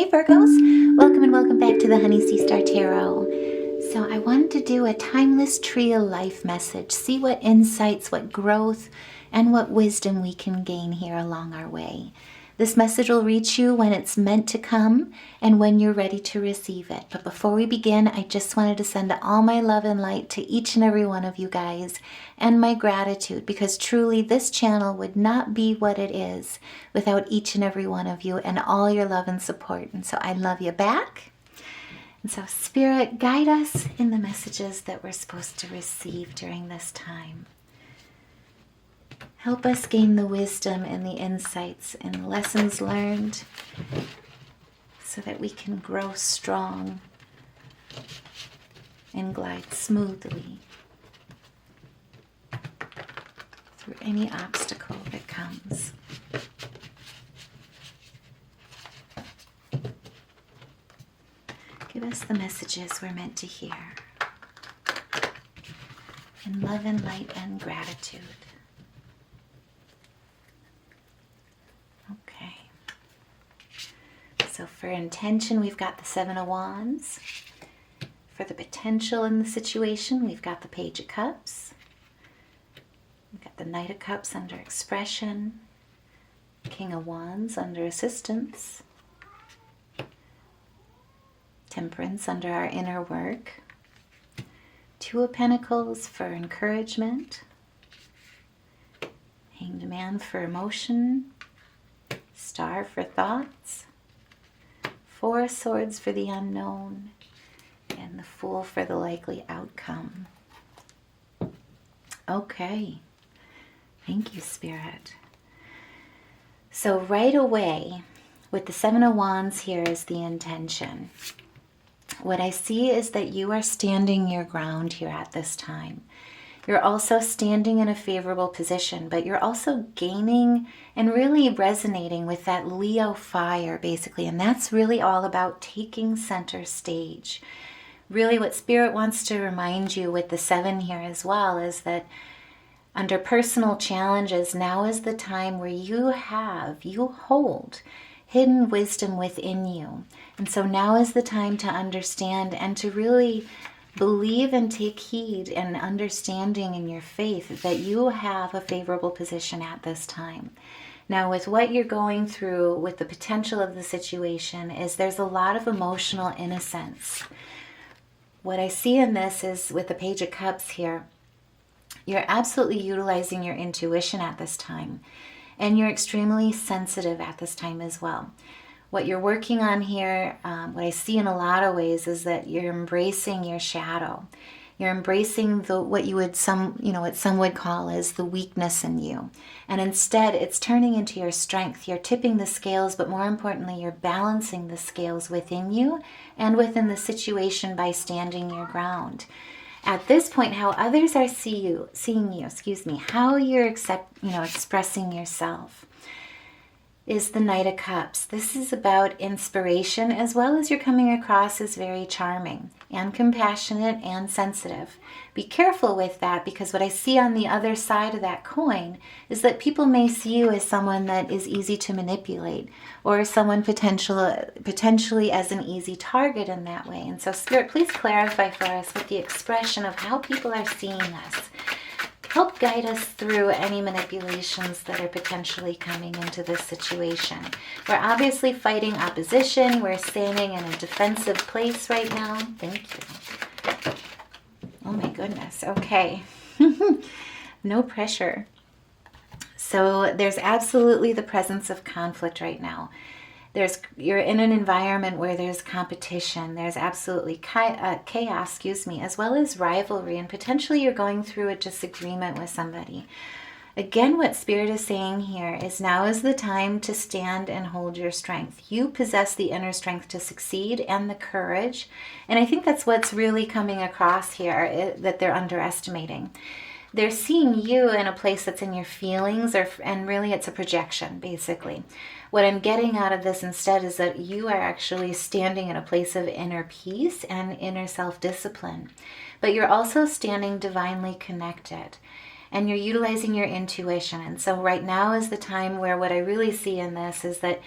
Hey Virgos, welcome and welcome back to the Honey Sea Star Tarot. So I wanted to do a timeless tree of life message, see what insights, what growth, and what wisdom we can gain here along our way. This message will reach you when it's meant to come and when you're ready to receive it. But before we begin, I just wanted to send all my love and light to each and every one of you guys and my gratitude, because truly this channel would not be what it is without each and every one of you and all your love and support. And so I love you back. And so Spirit, guide us in the messages that we're supposed to receive during this time. Help us gain the wisdom and the insights and lessons learned so that we can grow strong and glide smoothly through any obstacle that comes. Give us the messages we're meant to hear in love and light and gratitude. Okay. So for intention, we've got the Seven of Wands. For the potential in the situation, we've got the Page of Cups. We've got the Knight of Cups under expression. King of Wands under assistance. Temperance under our inner work. Two of Pentacles for encouragement. Hanged Man for emotion. Star for thoughts. Four of Swords for the unknown. And the Fool for the likely outcome. Okay. Thank you, Spirit. So right away, with the Seven of Wands here is the intention. What I see is that you are standing your ground here at this time. You're also standing in a favorable position, but you're also gaining and really resonating with that Leo fire, basically. And that's really all about taking center stage. Really what Spirit wants to remind you with the Seven here as well is that under personal challenges, now is the time where you hold hidden wisdom within you. And so now is the time to understand and to really believe and take heed and understanding in your faith that you have a favorable position at this time. Now, with what you're going through, with the potential of the situation, is there's a lot of emotional innocence. What I see in this is with the Page of Cups here, you're absolutely utilizing your intuition at this time. And you're extremely sensitive at this time as well. What you're working on here, what I see in a lot of ways is that you're embracing your shadow. You're embracing what some would call as the weakness in you. And instead, it's turning into your strength. You're tipping the scales, but more importantly, you're balancing the scales within you and within the situation by standing your ground. At this point, how others are seeing you, how you're expressing yourself is the Knight of Cups. This is about inspiration, as well as you're coming across as very charming and compassionate and sensitive. Be careful with that, because what I see on the other side of that coin is that people may see you as someone that is easy to manipulate, or someone potentially as an easy target in that way. And so Spirit, please clarify for us with the expression of how people are seeing us. Help guide us through any manipulations that are potentially coming into this situation. We're obviously fighting opposition. We're standing in a defensive place right now. Thank you. Oh my goodness. Okay. No pressure. So there's absolutely the presence of conflict right now. You're in an environment where there's competition. There's absolutely chaos, as well as rivalry, and potentially you're going through a disagreement with somebody. Again, what Spirit is saying here is now is the time to stand and hold your strength. You possess the inner strength to succeed and the courage. And I think that's what's really coming across here, that they're underestimating. They're seeing you in a place that's in your feelings, and really it's a projection, basically. What I'm getting out of this instead is that you are actually standing in a place of inner peace and inner self-discipline. But you're also standing divinely connected. And you're utilizing your intuition. And so right now is the time where what I really see in this is that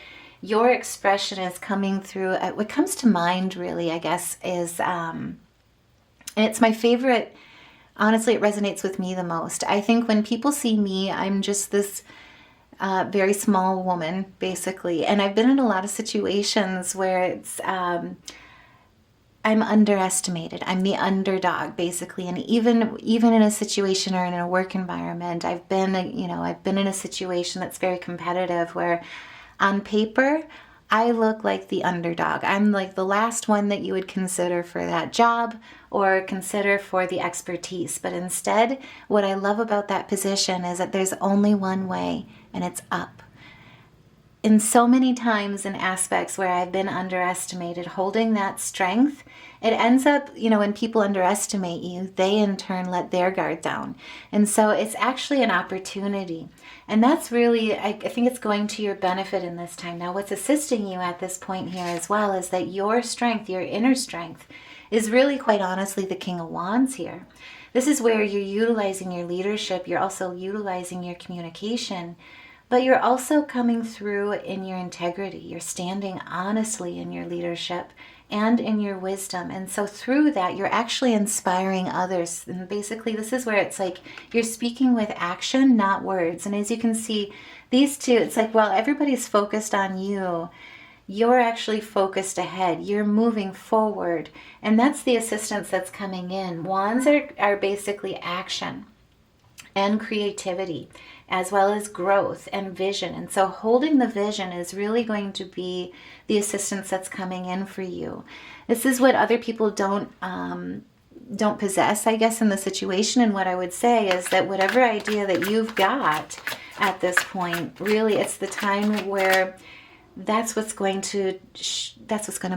your expression is coming through. What comes to mind really, I guess, is, and it's my favorite, honestly, it resonates with me the most. I think when people see me, I'm just this very small woman, basically. And I've been in a lot of situations where it's, I'm underestimated. I'm the underdog, basically. And even in a situation or in a work environment, I've been in a situation that's very competitive where on paper, I look like the underdog. I'm like the last one that you would consider for that job or consider for the expertise. But instead, what I love about that position is that there's only one way, and it's up. In so many times in aspects where I've been underestimated, holding that strength, it ends up, when people underestimate you, they in turn let their guard down. And so it's actually an opportunity. And that's really, I think it's going to your benefit in this time. Now, what's assisting you at this point here as well is that your strength, your inner strength, is really quite honestly the King of Wands here. This is where you're utilizing your leadership. You're also utilizing your communication. But you're also coming through in your integrity. You're standing honestly in your leadership and in your wisdom. And so through that, you're actually inspiring others. And basically, this is where it's like you're speaking with action, not words. And as you can see, these two, it's like, well, everybody's focused on you. You're actually focused ahead. You're moving forward. And that's the assistance that's coming in. Wands are basically action and creativity, as well as growth and vision. And so holding the vision is really going to be the assistance that's coming in for you. This is what other people don't possess, I guess, in the situation. And what I would say is that whatever idea that you've got at this point, really it's the time where that's what's going to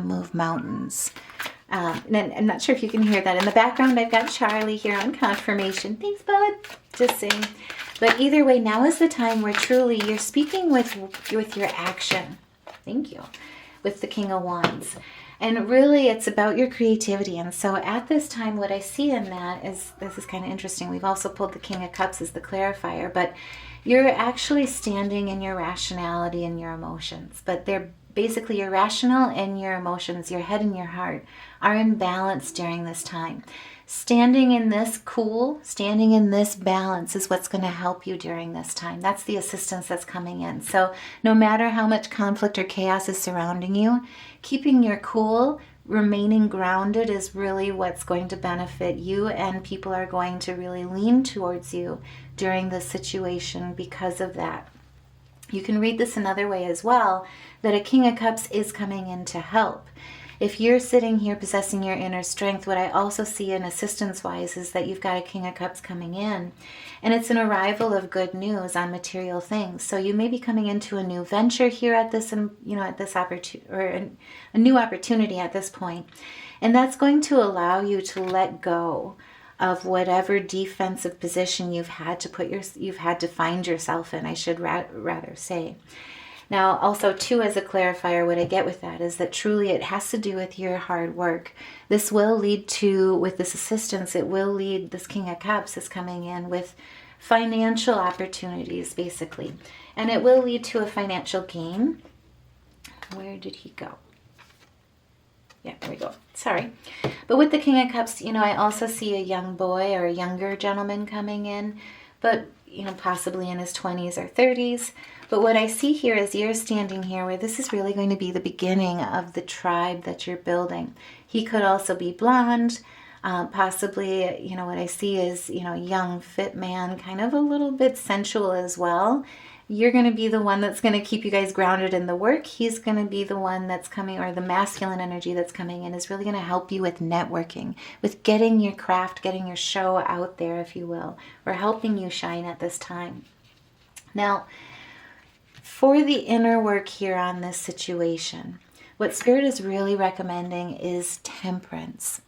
move mountains. And I'm not sure if you can hear that. In the background, I've got Charlie here on confirmation. Thanks, bud. Just saying. But either way, now is the time where truly you're speaking with your action. Thank you. With the King of Wands. And really, it's about your creativity. And so at this time, what I see in that is, this is kind of interesting. We've also pulled the King of Cups as the clarifier. But you're actually standing in your rationality and your emotions. But they're basically your rational and your emotions, your head and your heart, are in balance during this time. Standing in this balance is what's going to help you during this time. That's the assistance that's coming in. So no matter how much conflict or chaos is surrounding you, keeping your cool, remaining grounded is really what's going to benefit you, and people are going to really lean towards you during this situation because of that. You can read this another way as well, that a King of Cups is coming in to help. If you're sitting here possessing your inner strength, what I also see in assistance-wise is that you've got a King of Cups coming in, and it's an arrival of good news on material things. So you may be coming into a new venture here at this, at this opportunity, or a new opportunity at this point, and that's going to allow you to let go of whatever defensive position you've had to find yourself in, I should rather say. Now, also, too, as a clarifier, what I get with that is that truly it has to do with your hard work. This will lead to, with this assistance, this King of Cups is coming in with financial opportunities, basically. And it will lead to a financial gain. Where did he go? Yeah, there we go. Sorry. But with the King of Cups, I also see a young boy or a younger gentleman coming in, but, possibly in his 20s or 30s. But what I see here is you're standing here where this is really going to be the beginning of the tribe that you're building. He could also be blonde, possibly, what I see is, young, fit man, kind of a little bit sensual as well. You're going to be the one that's going to keep you guys grounded in the work. He's going to be the one that's coming, or the masculine energy that's coming in is really going to help you with networking, with getting your craft, getting your show out there, if you will, or helping you shine at this time. Now, for the inner work here on this situation, what Spirit is really recommending is temperance.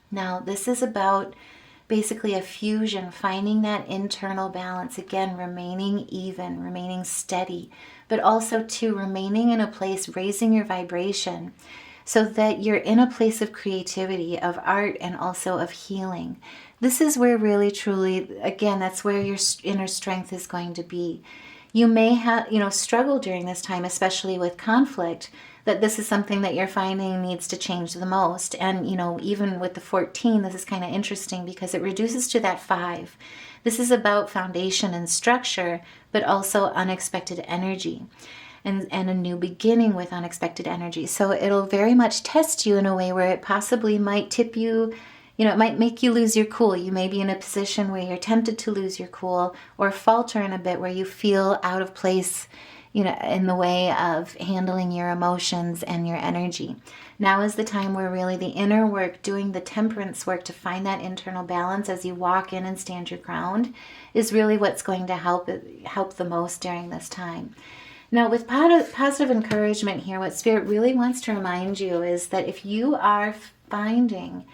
Now, this is about basically a fusion, finding that internal balance, again, remaining even, remaining steady, but also to remaining in a place, raising your vibration so that you're in a place of creativity, of art, and also of healing. This is where really, truly, again, that's where your inner strength is going to be. You may have, struggle during this time, especially with conflict, that this is something that you're finding needs to change the most. And, even with the 14, this is kind of interesting because it reduces to that 5. This is about foundation and structure, but also unexpected energy and a new beginning with unexpected energy. So it'll very much test you in a way where it possibly might tip you, it might make you lose your cool. You may be in a position where you're tempted to lose your cool or falter in a bit where you feel out of place, in the way of handling your emotions and your energy. Now is the time where really the inner work, doing the temperance work to find that internal balance as you walk in and stand your ground, is really what's going to help the most during this time. Now, with positive encouragement here, what Spirit really wants to remind you is that if you are finding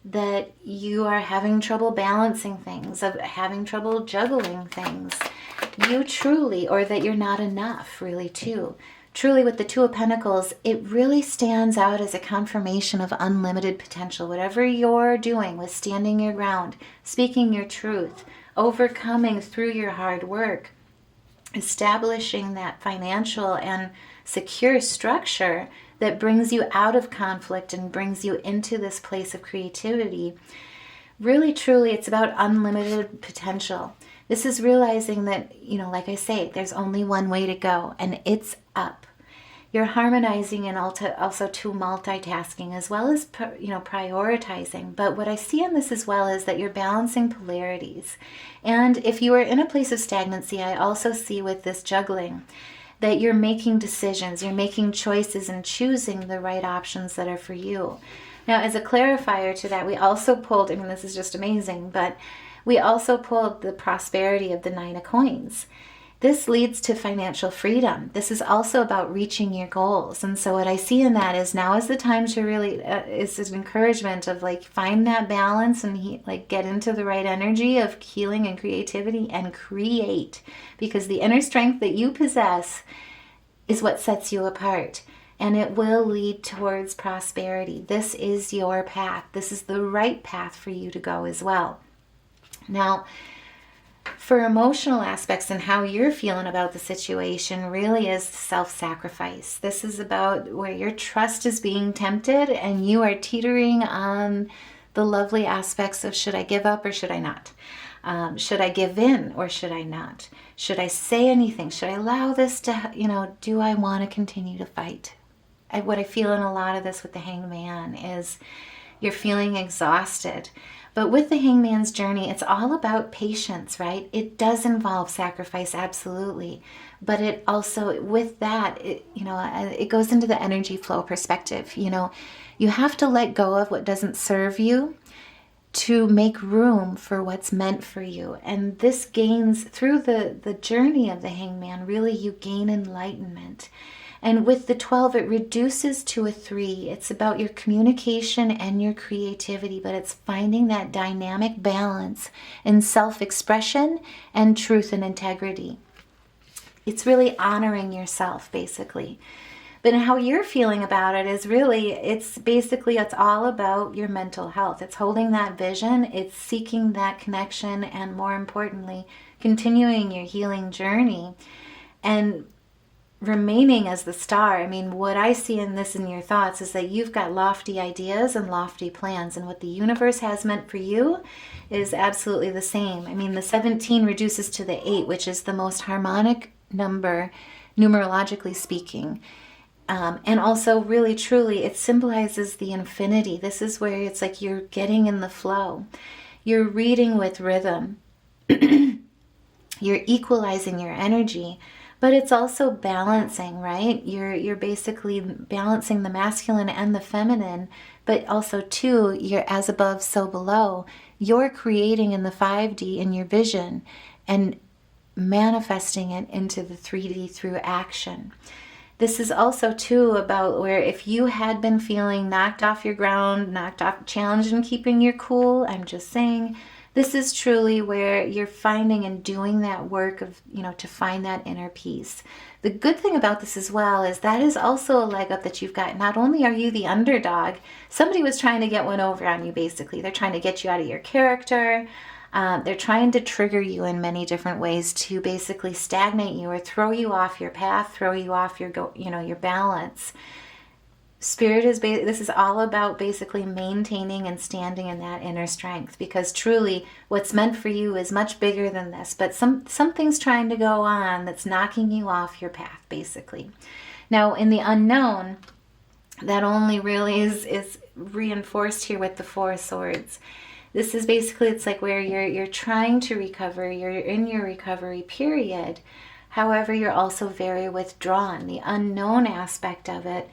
that you are having trouble balancing things, of having trouble juggling things, you truly, or that you're not enough, really, too. Truly, with the Two of Pentacles, it really stands out as a confirmation of unlimited potential. Whatever you're doing with standing your ground, speaking your truth, overcoming through your hard work, establishing that financial and secure structure that brings you out of conflict and brings you into this place of creativity. Really, truly, it's about unlimited potential. This is realizing that, like I say, there's only one way to go, and it's up. You're harmonizing and also to multitasking, as well as, prioritizing. But what I see in this as well is that you're balancing polarities. And if you are in a place of stagnancy, I also see with this juggling that you're making decisions, you're making choices and choosing the right options that are for you. Now, as a clarifier to that, we also pulled, this is just amazing, but we also pulled the prosperity of the 9 of Coins. This leads to financial freedom. This is also about reaching your goals. And so what I see in that is now is the time to really, is this encouragement of find that balance and get into the right energy of healing and creativity and create. Because the inner strength that you possess is what sets you apart. And it will lead towards prosperity. This is your path. This is the right path for you to go as well. Now, for emotional aspects and how you're feeling about the situation really is self-sacrifice. This is about where your trust is being tempted and you are teetering on the lovely aspects of should I give up or should I not? Should I give in or should I not? Should I say anything? Should I allow this to, do I want to continue to fight? What I feel in a lot of this with the Hangman is you're feeling exhausted. But with the Hangman's journey, it's all about patience, right? It does involve sacrifice, absolutely. But it also, with that, it goes into the energy flow perspective. You have to let go of what doesn't serve you to make room for what's meant for you. And this gains, through the journey of the Hangman, really you gain enlightenment. And with the 12, it reduces to a 3. It's about your communication and your creativity, but it's finding that dynamic balance in self-expression and truth and integrity. It's really honoring yourself, basically. But how you're feeling about it is really, it's all about your mental health. It's holding that vision, it's seeking that connection, and more importantly, continuing your healing journey. And remaining as the star. What I see in this in your thoughts is that you've got lofty ideas and lofty plans, and what the universe has meant for you is absolutely the same. The 17 reduces to the 8, which is the most harmonic number, numerologically speaking. And also, really, truly, it symbolizes the infinity. This is where it's like you're getting in the flow. You're reading with rhythm. You're equalizing your energy. But it's also balancing, right? You're basically balancing the masculine and the feminine, but also too, you're as above, so below. You're creating in the 5D in your vision and manifesting it into the 3D through action. This is also too about where if you had been feeling knocked off your ground, challenged in keeping your cool, I'm just saying, this is truly where you're finding and doing that work of, to find that inner peace. The good thing about this as well is that is also a leg up that you've got. Not only are you the underdog, somebody was trying to get one over on you, basically. They're trying to get you out of your character. They're trying to trigger you in many different ways to basically stagnate you or throw you off your path, throw you off your your balance. Spirit is this is all about basically maintaining and standing in that inner strength, because truly what's meant for you is much bigger than this, but something's trying to go on that's knocking you off your path, basically. Now, in the unknown, that only really is reinforced here with the Four of Swords. This is basically, it's like where you're trying to recover, you're in your recovery period. However, you're also very withdrawn. The unknown aspect of it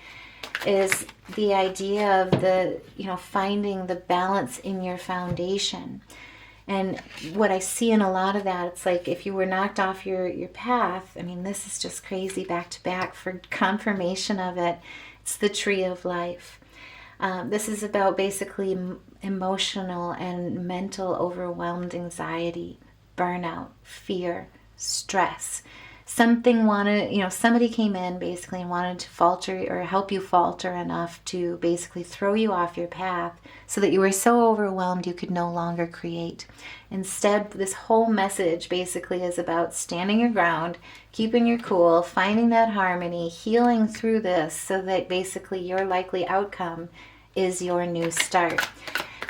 is the idea of the, finding the balance in your foundation. And what I see in a lot of that, it's like if you were knocked off your path, I mean, this is just crazy back to back for confirmation of it. It's the tree of life. This is about basically emotional and mental overwhelmed anxiety, burnout, fear, stress. Somebody came in basically and wanted to falter or help you falter enough to basically throw you off your path so that you were so overwhelmed you could no longer create. Instead, this whole message basically is about standing your ground, keeping your cool, finding that harmony, healing through this so that basically your likely outcome is your new start.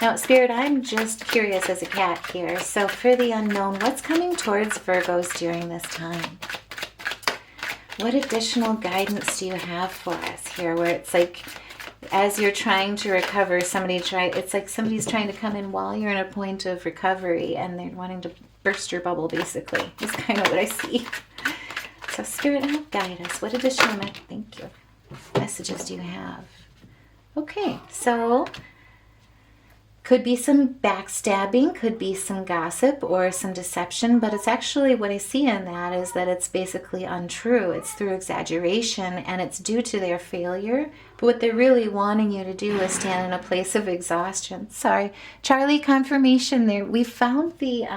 Now, Spirit, I'm just curious as a cat here. So for the unknown, what's coming towards Virgos during this time? What additional guidance do you have for us here, where it's like as you're trying to recover, it's like somebody's trying to come in while you're in a point of recovery and they're wanting to burst your bubble, basically. That's kind of what I see. So Spirit, help guide us. What additional messages do you have? Okay, so could be some backstabbing, could be some gossip or some deception, but it's actually, what I see in that is that it's basically untrue. It's through exaggeration and it's due to their failure. But what they're really wanting you to do is stand in a place of exhaustion. Sorry, Charlie, confirmation there. We found the,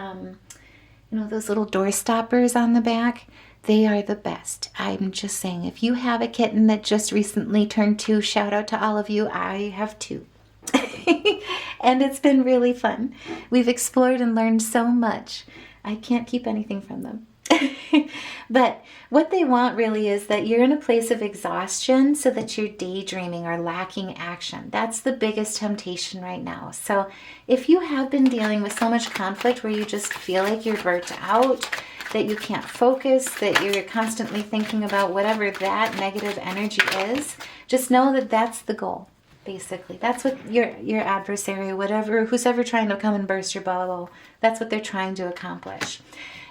those little door stoppers on the back. They are the best. I'm just saying, if you have a kitten that just recently turned 2, shout out to all of you. I have 2. And it's been really fun. We've explored and learned so much. I can't keep anything from them. But what they want really is that you're in a place of exhaustion so that you're daydreaming or lacking action. That's the biggest temptation right now. So if you have been dealing with so much conflict where you just feel like you're burnt out, that you can't focus, that you're constantly thinking about whatever that negative energy is, just know that that's the goal. Basically, that's what your adversary, who's ever trying to come and burst your bubble, that's what they're trying to accomplish.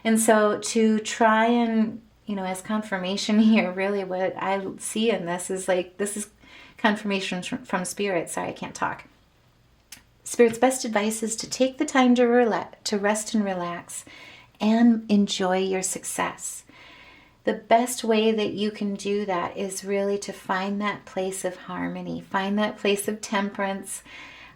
And so to try and, as confirmation here, really what I see in this is confirmation from Spirit. Sorry, I can't talk. Spirit's best advice is to take the time to rest and relax and enjoy your success. The best way that you can do that is really to find that place of harmony, find that place of temperance.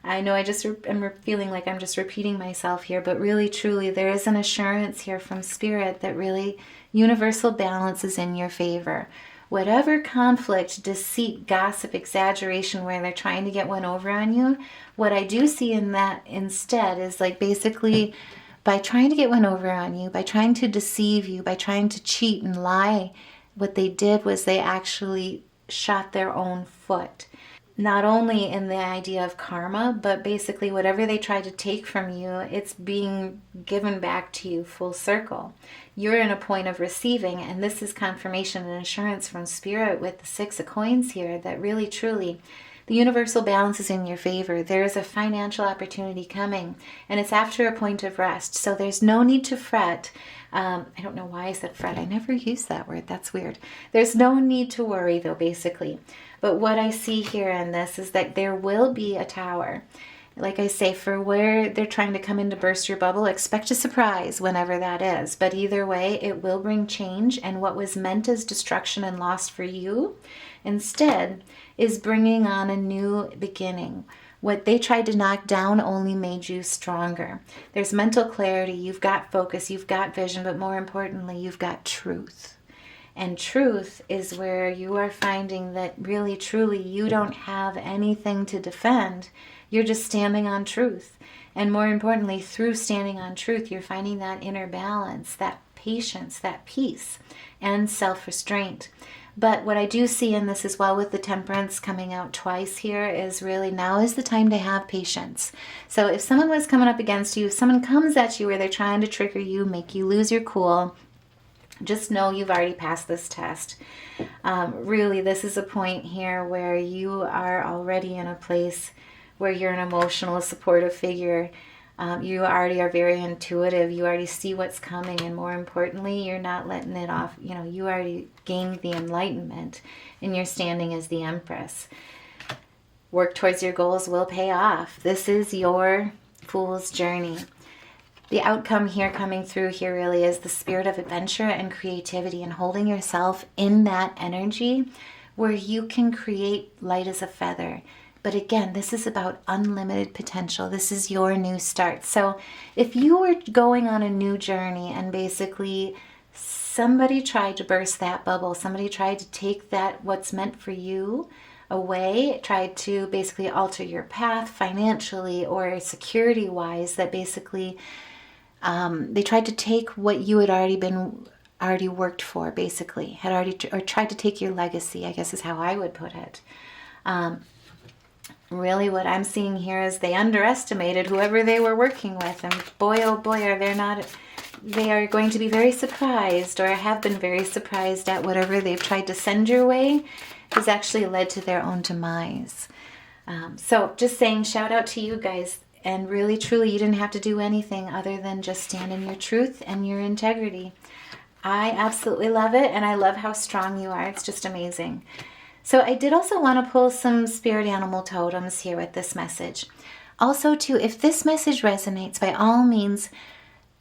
I know I'm feeling like I'm just repeating myself here, but really, truly, there is an assurance here from Spirit that really universal balance is in your favor. Whatever conflict, deceit, gossip, exaggeration, where they're trying to get one over on you, what I do see in that instead is basically by trying to get one over on you, by trying to deceive you, by trying to cheat and lie, what they did was they actually shot their own foot. Not only in the idea of karma, but basically whatever they tried to take from you, it's being given back to you full circle. You're in a point of receiving, and this is confirmation and assurance from Spirit with the 6 of coins here that really, truly, the universal balance is in your favor. There is a financial opportunity coming, and it's after a point of rest. So there's no need to fret. I don't know why I said fret. I never use that word. That's weird. There's no need to worry, though, basically. But what I see here in this is that there will be a tower. Like I say, for where they're trying to come in to burst your bubble, expect a surprise whenever that is. But either way, it will bring change, and what was meant as destruction and loss for you, instead, is bringing on a new beginning. What they tried to knock down only made you stronger. There's mental clarity, you've got focus, you've got vision, but more importantly, you've got truth. And truth is where you are finding that really, truly, you don't have anything to defend. You're just standing on truth. And more importantly, through standing on truth, you're finding that inner balance, that patience, that peace, and self-restraint. But what I do see in this as well, with the Temperance coming out twice here, is really now is the time to have patience. So if someone was coming up against you, if someone comes at you where they're trying to trigger you, make you lose your cool, just know you've already passed this test. Really, this is a point here where you are already in a place where you're an emotional, supportive figure. You already are very intuitive. You already see what's coming, and more importantly, you're not letting it off. You know, you already gained the enlightenment, and you're standing as the Empress. Work towards your goals will pay off. This is your Fool's journey. The outcome here coming through here really is the spirit of adventure and creativity, and holding yourself in that energy where you can create light as a feather. But again, this is about unlimited potential. This is your new start. So if you were going on a new journey and basically somebody tried to burst that bubble, somebody tried to take that what's meant for you away, tried to basically alter your path financially or security-wise, that basically they tried to take what you had already worked for, basically, or tried to take your legacy, I guess is how I would put it. Really what I'm seeing here is they underestimated whoever they were working with, and boy oh boy they are going to be very surprised, or have been very surprised at whatever they've tried to send your way has actually led to their own demise. So just saying, shout out to you guys, and really truly you didn't have to do anything other than just stand in your truth and your integrity. I absolutely love it, and I love how strong you are. It's just amazing. So I did also want to pull some spirit animal totems here with this message. Also too, if this message resonates, by all means,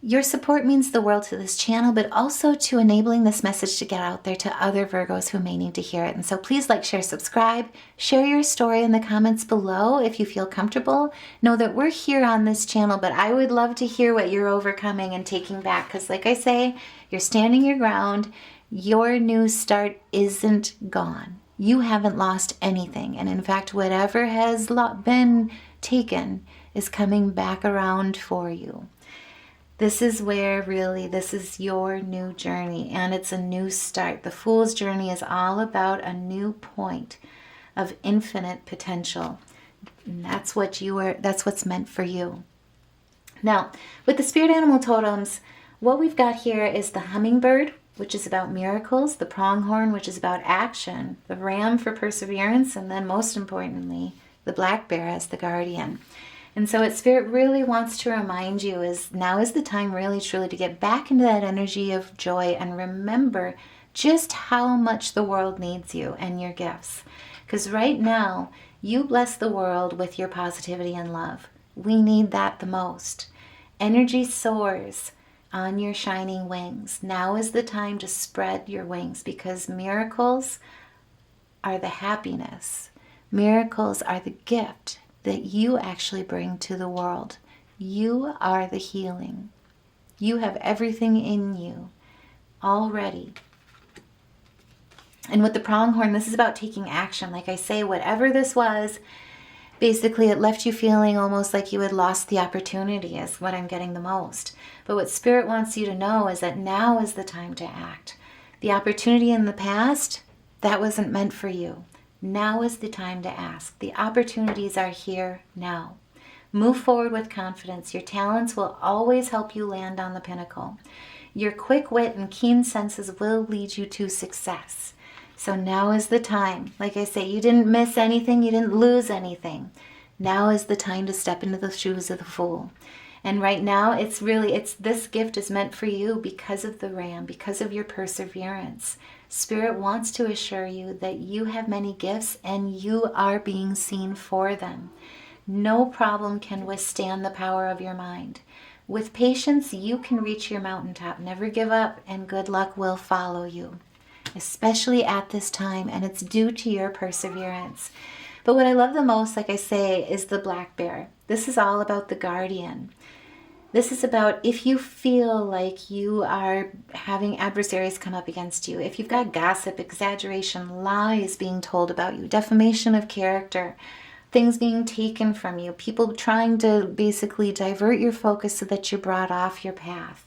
your support means the world to this channel, but also to enabling this message to get out there to other Virgos who may need to hear it. And so please like, share, subscribe, share your story in the comments below if you feel comfortable. Know that we're here on this channel, but I would love to hear what you're overcoming and taking back, because like I say, you're standing your ground. Your new start isn't gone. You haven't lost anything. And in fact, whatever has been taken is coming back around for you. This is where really, this is your new journey, and it's a new start. The Fool's journey is all about a new point of infinite potential. And that's what's meant for you. Now, with the spirit animal totems, what we've got here is the hummingbird, which is about miracles, the pronghorn, which is about action, the ram for perseverance, and then most importantly, the black bear as the guardian. And so what Spirit really wants to remind you is now is the time really truly to get back into that energy of joy and remember just how much the world needs you and your gifts. Because right now, you bless the world with your positivity and love. We need that the most. Energy soars on your shining wings. Now is the time to spread your wings, because miracles are the happiness. Miracles are the gift that you actually bring to the world. You are the healing. You have everything in you already. And with the pronghorn, this is about taking action. Like I say, whatever this was, basically it left you feeling almost like you had lost the opportunity, is what I'm getting the most. But what Spirit wants you to know is that now is the time to act. The opportunity in the past, that wasn't meant for you. Now is the time to ask. The opportunities are here now. Move forward with confidence. Your talents will always help you land on the pinnacle. Your quick wit and keen senses will lead you to success. So now is the time. Like I say, you didn't miss anything. You didn't lose anything. Now is the time to step into the shoes of the Fool. And right now, this gift is meant for you because of the ram, because of your perseverance. Spirit wants to assure you that you have many gifts and you are being seen for them. No problem can withstand the power of your mind. With patience, you can reach your mountaintop. Never give up, and good luck will follow you, especially at this time, and it's due to your perseverance. But what I love the most, like I say, is the black bear. This is all about the guardian. This is about if you feel like you are having adversaries come up against you, if you've got gossip, exaggeration, lies being told about you, defamation of character, things being taken from you, people trying to basically divert your focus so that you're brought off your path.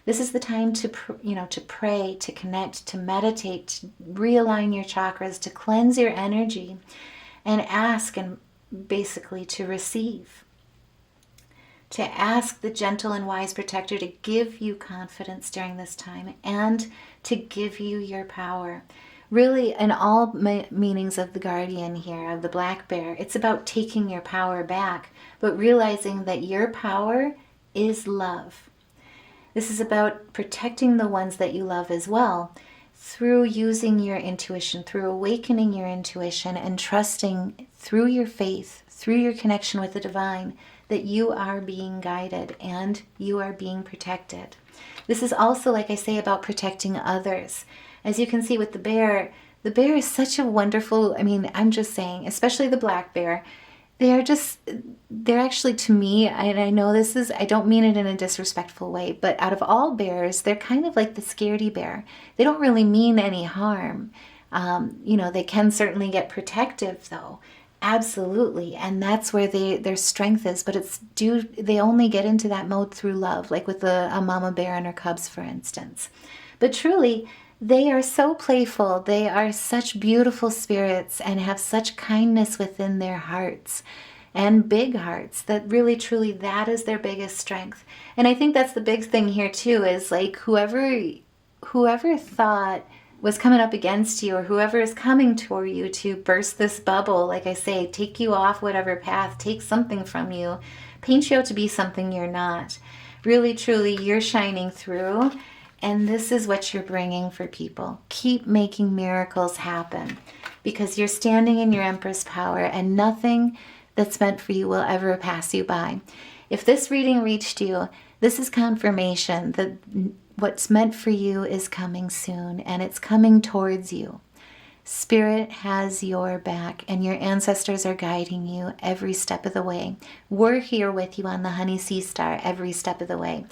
This is the time to, to pray, to connect, to meditate, to realign your chakras, to cleanse your energy, and ask, and basically to receive. To ask the gentle and wise protector to give you confidence during this time and to give you your power. Really, in all meanings of the guardian here, of the black bear, it's about taking your power back, but realizing that your power is love. This is about protecting the ones that you love as well, through using your intuition, through awakening your intuition and trusting through your faith, through your connection with the divine, that you are being guided and you are being protected. This is also, like I say, about protecting others. As you can see with the bear is such a wonderful, I'm just saying, especially the black bear, they're actually, to me, and I know I don't mean it in a disrespectful way, but out of all bears, they're kind of like the scaredy bear. They don't really mean any harm. They can certainly get protective though. Absolutely. And that's where their strength is, but they only get into that mode through love, like with a mama bear and her cubs, for instance. But truly, they are so playful. They are such beautiful spirits and have such kindness within their hearts and big hearts that really, truly, that is their biggest strength. And I think that's the big thing here too, is like whoever thought was coming up against you, or whoever is coming toward you to burst this bubble, like I say, take you off whatever path, take something from you, paint you out to be something you're not. Really, truly, you're shining through. And this is what you're bringing for people. Keep making miracles happen because you're standing in your Empress power and nothing that's meant for you will ever pass you by. If this reading reached you, this is confirmation that what's meant for you is coming soon and it's coming towards you. Spirit has your back and your ancestors are guiding you every step of the way. We're here with you on the Honey Sea Star every step of the way.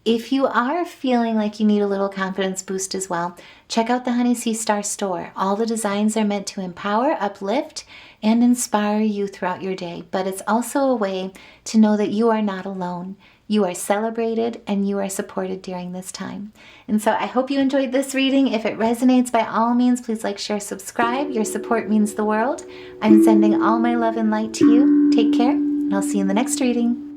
If you are feeling like you need a little confidence boost as well, check out the Honey Sea Star store. All the designs are meant to empower, uplift, and inspire you throughout your day. But it's also a way to know that you are not alone. You are celebrated and you are supported during this time. And so I hope you enjoyed this reading. If it resonates, by all means, please like, share, subscribe. Your support means the world. I'm sending all my love and light to you. Take care, and I'll see you in the next reading.